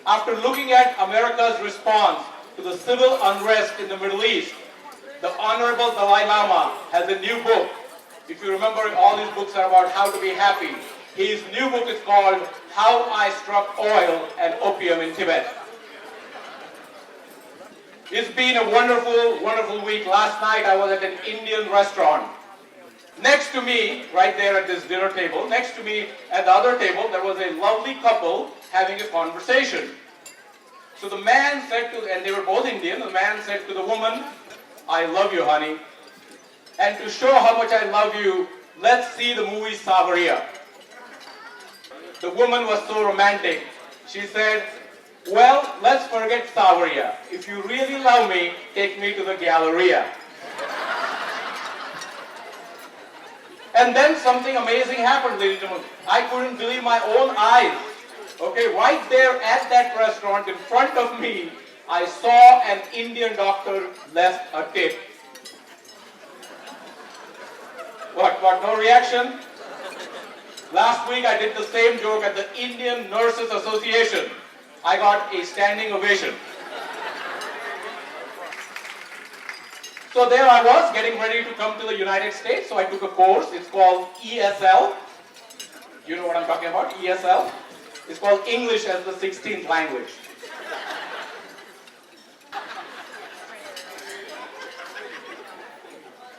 After looking at America's response to the civil unrest in the Middle East, the Honorable Dalai Lama has a new book. If you remember, all his books are about how to be happy. His new book is called How I Struck Oil and Opium in Tibet. It's been a wonderful, wonderful week. Last night I was at an Indian restaurant. Next to me, right there at this dinner table, next to me at the other table, there was a lovely couple having a conversation. So the man said to, and they were both Indian, the man said to the woman, "I love you, honey. And to show how much I love you, let's see the movie Savaria." The woman was so romantic. She said, "Well, let's forget Savaria. If you really love me, take me to the Galleria." And then something amazing happened, ladies and gentlemen. I couldn't believe my own eyes. Okay, right there at that restaurant in front of me, I saw an Indian doctor left a tip. What, no reaction? Last week I did the same joke at the Indian Nurses Association. I got a standing ovation. So there I was, getting ready to come to the United States, so I took a course. It's called ESL. You know what I'm talking about? ESL. It's called English as the 16th language.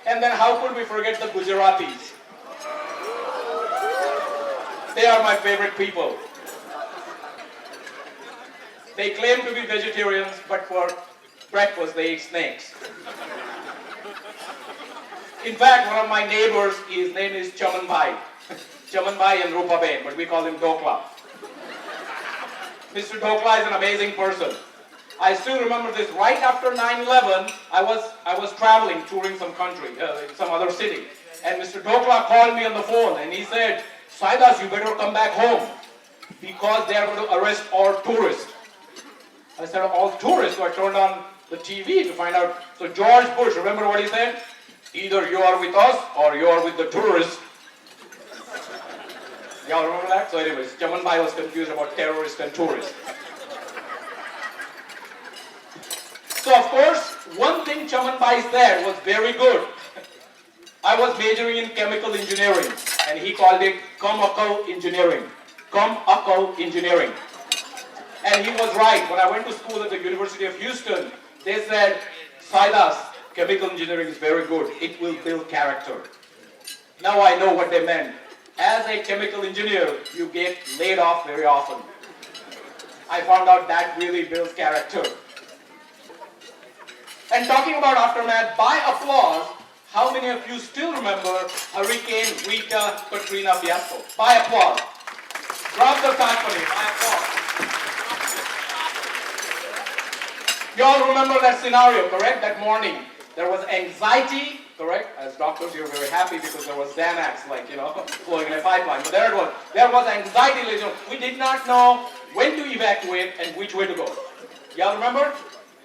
And then how could we forget the Gujaratis? They are my favorite people. They claim to be vegetarians, but for breakfast they eat snakes. In fact, one of my neighbors, his name is Chaman Bhai. Chaman Bhai and Rupa Ben, but we call him Dokla. Mr. Dokla is an amazing person. I still remember this. Right after 9/11, I was traveling, touring some country, some other city. And Mr. Dokla called me on the phone and he said, "Saidas, you better come back home because they are going to arrest all tourists." I said, "All tourists?" So I turned on the TV to find out. So George Bush, remember what he said? "Either you are with us or you are with the tourists." Y'all remember that? So anyways, Chaman Bhai was confused about terrorists and tourists. So of course, one thing Chaman Bhai said was very good. I was majoring in chemical engineering, and he called it Come-Akal engineering. Come-Akal engineering. And he was right. When I went to school at the University of Houston, they said, "Saidas, chemical engineering is very good. It will build character." Now I know what they meant. As a chemical engineer, you get laid off very often. I found out that really builds character. And talking about aftermath, by applause, how many of you still remember Hurricane Rita Katrina fiasco? By applause. Drop the Saag Paneer. By applause. You all remember that scenario, correct? That morning, there was anxiety, correct? As doctors, you're very happy because there was Xanax, flowing in a pipeline. But there it was. There was anxiety, ladies and gentlemen. We did not know when to evacuate and which way to go. Y'all remember?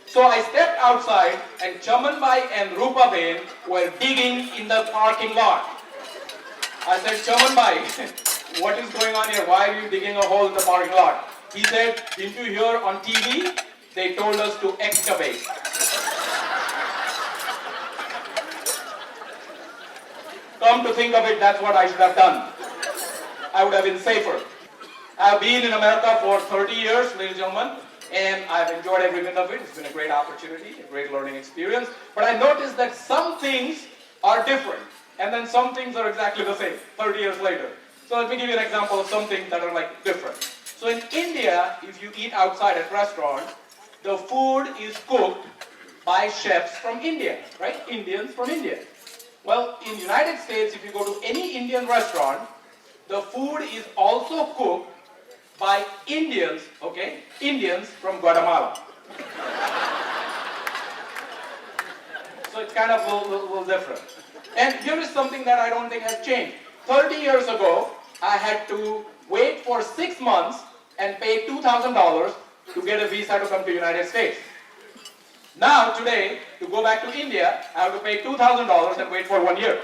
So I stepped outside and Chaman Bhai and Rupa Ben were digging in the parking lot. I said, "Chaman Bhai, what is going on here? Why are you digging a hole in the parking lot?" He said, "Didn't you hear on TV? They told us to excavate." Come to think of it, that's what I should have done. I would have been safer. I've been in America for 30 years, ladies and gentlemen, and I've enjoyed every minute of it. It's been a great opportunity, a great learning experience. But I noticed that some things are different, and then some things are exactly the same 30 years later. So let me give you an example of some things that are different. So in India, if you eat outside at restaurants, the food is cooked by chefs from India, right? Indians from India. Well, in the United States, if you go to any Indian restaurant, the food is also cooked by Indians, okay? Indians from Guatemala. So it's kind of a little different. And here is something that I don't think has changed. 30 years ago, I had to wait for 6 months and pay $2,000 to get a visa to come to the United States. Now, today, to go back to India, I have to pay $2,000 and wait for 1 year.